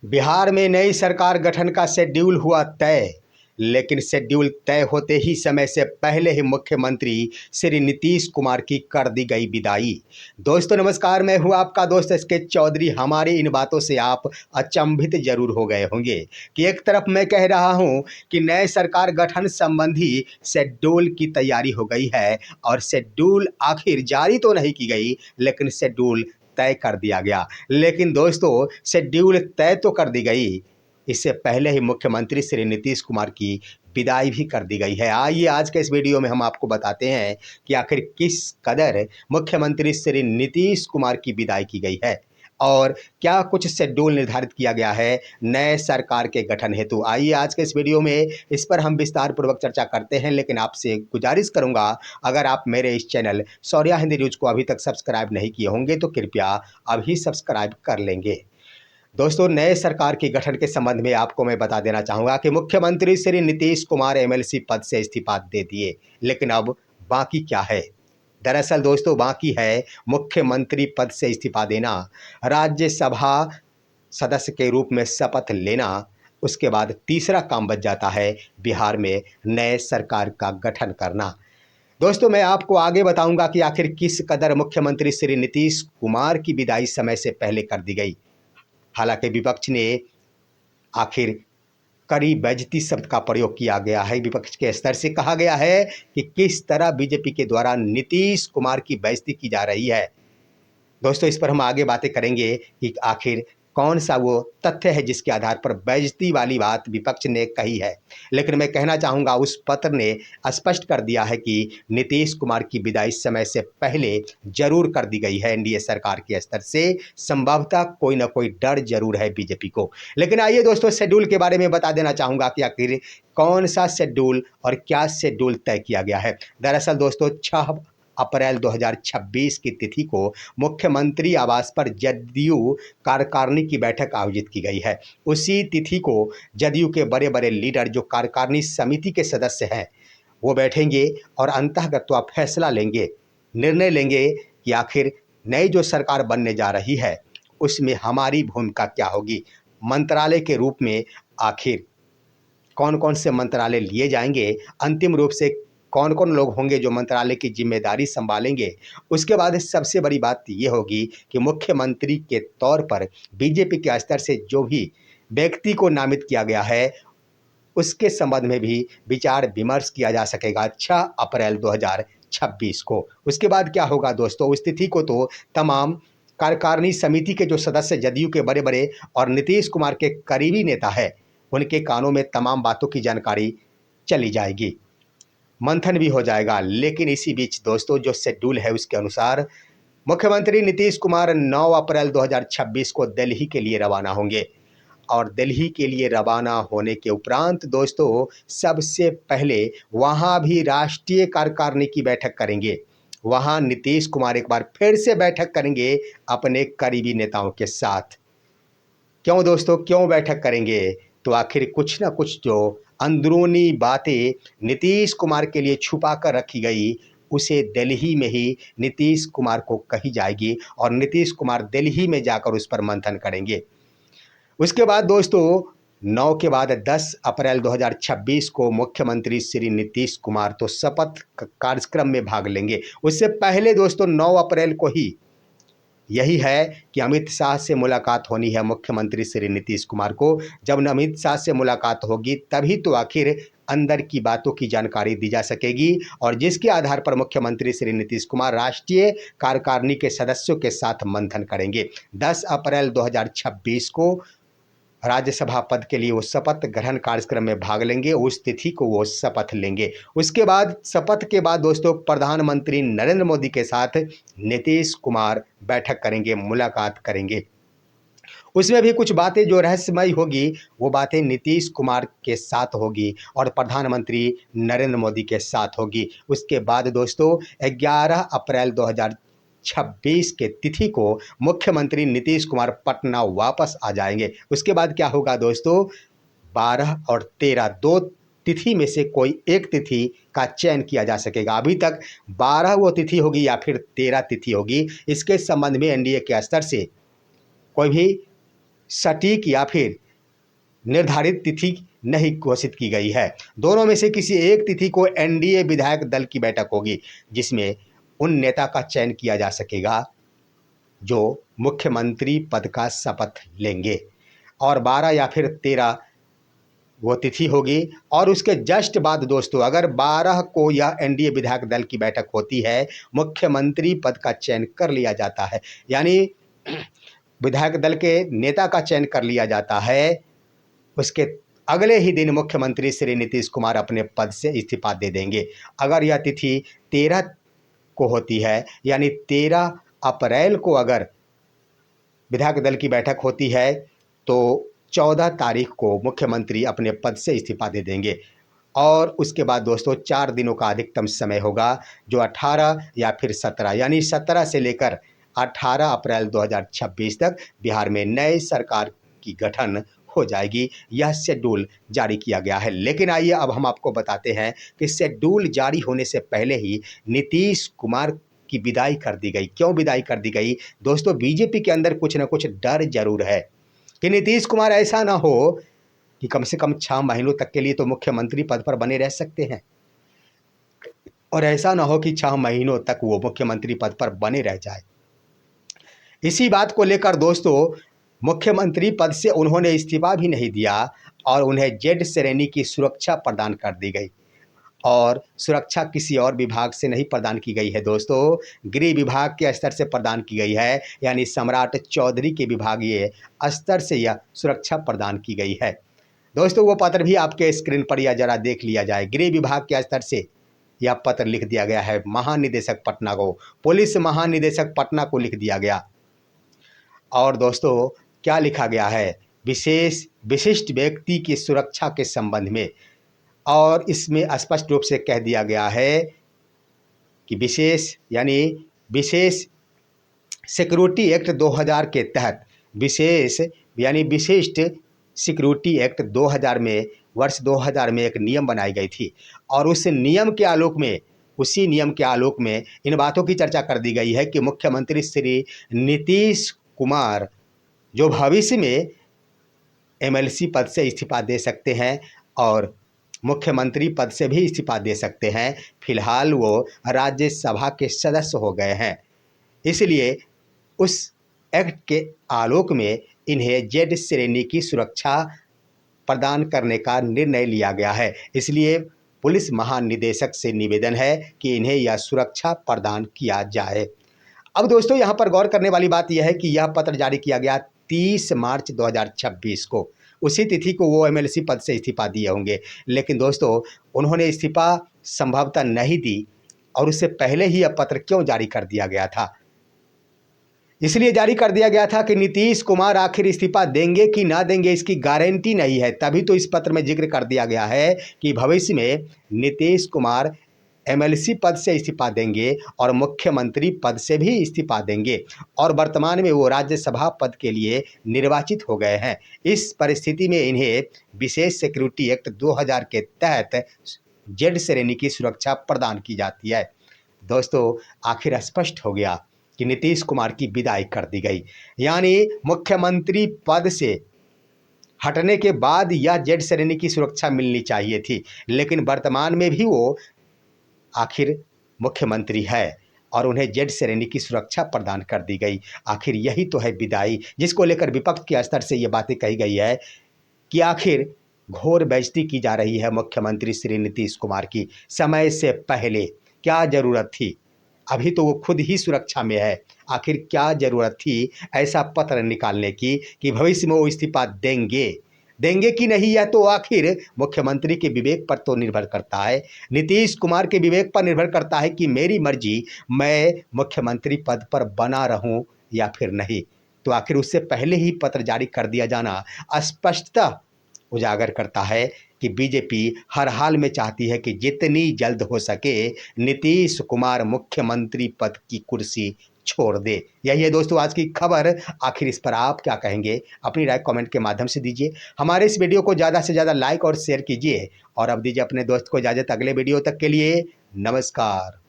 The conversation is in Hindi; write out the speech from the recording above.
बिहार में नई सरकार गठन का शेड्यूल हुआ तय, लेकिन शेड्यूल तय होते ही समय से पहले ही मुख्यमंत्री श्री नीतीश कुमार की कर दी गई विदाई। दोस्तों नमस्कार, मैं हूं आपका दोस्त एसके चौधरी। हमारी इन बातों से आप अचंभित जरूर हो गए होंगे कि एक तरफ मैं कह रहा हूं कि नए सरकार गठन संबंधी शेड्यूल की तैयारी हो गई है और शेड्यूल आखिर जारी तो नहीं की गई, लेकिन शेड्यूल तय कर दिया गया। लेकिन दोस्तों शेड्यूल तय तो कर दी गई, इससे पहले ही मुख्यमंत्री श्री नीतीश कुमार की विदाई भी कर दी गई है। आइए आज के इस वीडियो में हम आपको बताते हैं कि आखिर किस कदर मुख्यमंत्री श्री नीतीश कुमार की विदाई की गई है और क्या कुछ शेड्यूल निर्धारित किया गया है नए सरकार के गठन हेतु। आइए आज के इस वीडियो में इस पर हम विस्तार पूर्वक चर्चा करते हैं, लेकिन आपसे गुजारिश करूंगा अगर आप मेरे इस चैनल शौर्या हिंदी न्यूज को अभी तक सब्सक्राइब नहीं किए होंगे तो कृपया अभी सब्सक्राइब कर लेंगे। दोस्तों नए सरकार के गठन के संबंध में आपको मैं बता देना चाहूँगा कि मुख्यमंत्री श्री नीतीश कुमार एमएलसी पद से इस्तीफा दे दिए, लेकिन अब बाकी क्या है। दरअसल दोस्तों बाकी है मुख्यमंत्री पद से इस्तीफा देना, राज्यसभा सदस्य के रूप में शपथ लेना, उसके बाद तीसरा काम बच जाता है बिहार में नए सरकार का गठन करना। दोस्तों मैं आपको आगे बताऊंगा कि आखिर किस कदर मुख्यमंत्री श्री नीतीश कुमार की विदाई समय से पहले कर दी गई। हालांकि विपक्ष ने आखिर कड़ी बेइज्जती शब्द का प्रयोग किया गया है। विपक्ष के स्तर से कहा गया है कि किस तरह बीजेपी के द्वारा नीतीश कुमार की बेइज्जती की जा रही है। दोस्तों इस पर हम आगे बातें करेंगे कि आखिर कौन सा वो तथ्य है जिसके आधार पर बेइज्जती वाली बात विपक्ष ने कही है। लेकिन मैं कहना चाहूँगा उस पत्र ने स्पष्ट कर दिया है कि नीतीश कुमार की विदाई समय से पहले जरूर कर दी गई है। एनडीए सरकार के स्तर से संभवतः कोई ना कोई डर जरूर है बीजेपी को। लेकिन आइए दोस्तों शेड्यूल के बारे में बता देना चाहूँगा कि आखिर कौन सा शेड्यूल और क्या शेड्यूल तय किया गया है। दरअसल दोस्तों 6 अप्रैल 2026 की तिथि को मुख्यमंत्री आवास पर जदयू कार्यकारिणी की बैठक आयोजित की गई है। उसी तिथि को जदयू के बड़े बड़े लीडर जो कार्यकारिणी समिति के सदस्य हैं वो बैठेंगे और अंतःगत्वा फैसला लेंगे, निर्णय लेंगे कि आखिर नई जो सरकार बनने जा रही है उसमें हमारी भूमिका क्या होगी। मंत्रालय के रूप में आखिर कौन कौन से मंत्रालय लिए जाएंगे, अंतिम रूप से कौन कौन लोग होंगे जो मंत्रालय की जिम्मेदारी संभालेंगे। उसके बाद सबसे बड़ी बात ये होगी कि मुख्यमंत्री के तौर पर बीजेपी के स्तर से जो भी व्यक्ति को नामित किया गया है उसके संबंध में भी विचार विमर्श किया जा सकेगा 6 अप्रैल 2026 को। उसके बाद क्या होगा दोस्तों, उस तिथि को तो तमाम कार्यकारिणी समिति के जो सदस्य जदयू के बड़े बड़े और नीतीश कुमार के करीबी नेता है उनके कानों में तमाम बातों की जानकारी चली जाएगी, मंथन भी हो जाएगा। लेकिन इसी बीच दोस्तों जो शेड्यूल है उसके अनुसार मुख्यमंत्री नीतीश कुमार 9 अप्रैल 2026 को दिल्ली के लिए रवाना होंगे और दिल्ली के लिए रवाना होने के उपरांत दोस्तों सबसे पहले वहां भी राष्ट्रीय कार्यकारिणी की बैठक करेंगे। वहां नीतीश कुमार एक बार फिर से बैठक करेंगे अपने करीबी नेताओं के साथ। क्यों दोस्तों, क्यों बैठक करेंगे? तो आखिर कुछ ना कुछ जो अंदरूनी बातें नीतीश कुमार के लिए छुपा कर रखी गई उसे दिल्ली में ही नीतीश कुमार को कही जाएगी और नीतीश कुमार दिल्ली में जाकर उस पर मंथन करेंगे। उसके बाद दोस्तों 9 के बाद 10 अप्रैल 2026 को मुख्यमंत्री श्री नीतीश कुमार तो शपथ कार्यक्रम में भाग लेंगे। उससे पहले दोस्तों 9 अप्रैल को ही यही है कि अमित शाह से मुलाकात होनी है मुख्यमंत्री श्री नीतीश कुमार को। जब अमित शाह से मुलाकात होगी तभी तो आखिर अंदर की बातों की जानकारी दी जा सकेगी और जिसके आधार पर मुख्यमंत्री श्री नीतीश कुमार राष्ट्रीय कार्यकारिणी के सदस्यों के साथ मंथन करेंगे। 10 अप्रैल 2026 को राज्यसभा पद के लिए वो शपथ ग्रहण कार्यक्रम में भाग लेंगे, उस तिथि को वो शपथ लेंगे। उसके बाद शपथ के बाद दोस्तों प्रधानमंत्री नरेंद्र मोदी के साथ नीतीश कुमार बैठक करेंगे, मुलाकात करेंगे। उसमें भी कुछ बातें जो रहस्यमय होगी वो बातें नीतीश कुमार के साथ होगी और प्रधानमंत्री नरेंद्र मोदी के साथ होगी। उसके बाद दोस्तों 11 अप्रैल 2026 के तिथि को मुख्यमंत्री नीतीश कुमार पटना वापस आ जाएंगे। उसके बाद क्या होगा दोस्तों, 12 और 13 दो तिथि में से कोई एक तिथि का चयन किया जा सकेगा। अभी तक 12 वो तिथि होगी या फिर 13 तिथि होगी, इसके संबंध में एनडीए के स्तर से कोई भी सटीक या फिर निर्धारित तिथि नहीं घोषित की गई है। दोनों में से किसी एक तिथि को एनडीए विधायक दल की बैठक होगी, जिसमें उन नेता का चयन किया जा सकेगा जो मुख्यमंत्री पद का शपथ लेंगे, और 12 या फिर 13 वो तिथि होगी। और उसके जस्ट बाद दोस्तों, अगर 12 को यह एनडीए विधायक दल की बैठक होती है, मुख्यमंत्री पद का चयन कर लिया जाता है, यानी विधायक दल के नेता का चयन कर लिया जाता है, उसके अगले ही दिन मुख्यमंत्री श्री नीतीश कुमार अपने पद से इस्तीफा दे देंगे। अगर यह तिथि 13 को होती है, यानी 13 अप्रैल को अगर विधायक दल की बैठक होती है, तो 14 तारीख को मुख्यमंत्री अपने पद से इस्तीफा दे देंगे। और उसके बाद दोस्तों 4 दिनों का अधिकतम समय होगा, जो 18 या फिर 17, यानी 17 से लेकर 18 अप्रैल 2026 तक बिहार में नए सरकार की गठन हो जाएगी। यह शेड्यूल जारी किया गया है। लेकिन आइए अब हम आपको बताते हैं कि शेड्यूल जारी होने से पहले ही नीतीश कुमार की विदाई कर दी गई। क्यों विदाई कर दी गई? दोस्तों, बीजेपी के अंदर कुछ ना कुछ डर जरूर है कि नीतीश कुमार ऐसा ना हो कि कम से कम 6 महीनों तक के लिए तो मुख्यमंत्री पद पर बने रह सकते हैं, और ऐसा ना हो कि 6 महीनों तक वो मुख्यमंत्री पद पर बने रह जाए। इसी बात को लेकर दोस्तों, मुख्यमंत्री पद से उन्होंने इस्तीफा भी नहीं दिया और उन्हें जेड श्रेणी की सुरक्षा प्रदान कर दी गई। और सुरक्षा किसी और विभाग से नहीं प्रदान की गई है दोस्तों, गृह विभाग के स्तर से प्रदान की गई है, यानी सम्राट चौधरी के विभागीय स्तर से यह सुरक्षा प्रदान की गई है। दोस्तों, वो पत्र भी आपके स्क्रीन पर या जरा देख लिया जाए। गृह विभाग के स्तर से यह पत्र लिख दिया गया है महानिदेशक पटना को, पुलिस महानिदेशक पटना को लिख दिया गया। और दोस्तों, क्या लिखा गया है? विशिष्ट व्यक्ति की सुरक्षा के संबंध में, और इसमें स्पष्ट रूप से कह दिया गया है कि विशेष सिक्योरिटी एक्ट 2000 के तहत विशिष्ट सिक्योरिटी एक्ट 2000 में वर्ष 2000 में एक नियम बनाई गई थी, और उसी नियम के आलोक में इन बातों की चर्चा कर दी गई है कि मुख्यमंत्री श्री नीतीश कुमार जो भविष्य में एमएलसी पद से इस्तीफा दे सकते हैं और मुख्यमंत्री पद से भी इस्तीफा दे सकते हैं। फिलहाल वो राज्यसभा के सदस्य हो गए हैं, इसलिए उस एक्ट के आलोक में इन्हें जेड श्रेणी की सुरक्षा प्रदान करने का निर्णय लिया गया है। इसलिए पुलिस महानिदेशक से निवेदन है कि इन्हें यह सुरक्षा प्रदान किया जाए। अब दोस्तों, यहाँ पर गौर करने वाली बात यह है कि यह पत्र जारी किया गया 30 मार्च 2026 को। उसी तिथि को वो एमएलसी पद से इस्तीफा दिए होंगे, लेकिन दोस्तों उन्होंने इस्तीफा संभवतः नहीं दी, और उससे पहले ही यह पत्र क्यों जारी कर दिया गया था? इसलिए जारी कर दिया गया था कि नीतीश कुमार आखिर इस्तीफा देंगे कि ना देंगे, इसकी गारंटी नहीं है। तभी तो इस पत्र में जिक्र कर दिया गया है कि भविष्य में नीतीश कुमार एमएलसी पद से इस्तीफा देंगे और मुख्यमंत्री पद से भी इस्तीफा देंगे, और वर्तमान में वो राज्यसभा पद के लिए निर्वाचित हो गए हैं। इस परिस्थिति में इन्हें विशेष सिक्योरिटी एक्ट 2000 के तहत जेड श्रेणी की सुरक्षा प्रदान की जाती है। दोस्तों, आखिर स्पष्ट हो गया कि नीतीश कुमार की विदाई कर दी गई, यानी मुख्यमंत्री पद से हटने के बाद यह जेड श्रेणी की सुरक्षा मिलनी चाहिए थी, लेकिन वर्तमान में भी वो आखिर मुख्यमंत्री है और उन्हें जेड श्रेणी की सुरक्षा प्रदान कर दी गई। आखिर यही तो है विदाई, जिसको लेकर विपक्ष के स्तर से ये बातें कही गई है कि आखिर घोर बेइज्जती की जा रही है मुख्यमंत्री श्री नीतीश कुमार की। समय से पहले क्या ज़रूरत थी? अभी तो वो खुद ही सुरक्षा में है, आखिर क्या ज़रूरत थी ऐसा पत्र निकालने की कि भविष्य में वो इस्तीफा देंगे कि नहीं? यह तो आखिर मुख्यमंत्री के विवेक पर तो निर्भर करता है, नीतीश कुमार के विवेक पर निर्भर करता है कि मेरी मर्जी, मैं मुख्यमंत्री पद पर बना रहूं या फिर नहीं। तो आखिर उससे पहले ही पत्र जारी कर दिया जाना स्पष्टता उजागर करता है कि बीजेपी हर हाल में चाहती है कि जितनी जल्द हो सके नीतीश कुमार मुख्यमंत्री पद की कुर्सी छोड़ दे। यही है दोस्तों आज की खबर। आखिर इस पर आप क्या कहेंगे? अपनी राय कमेंट के माध्यम से दीजिए। हमारे इस वीडियो को ज़्यादा से ज़्यादा लाइक और शेयर कीजिए, और अब दीजिए अपने दोस्त को इजाज़त। अगले वीडियो तक के लिए नमस्कार।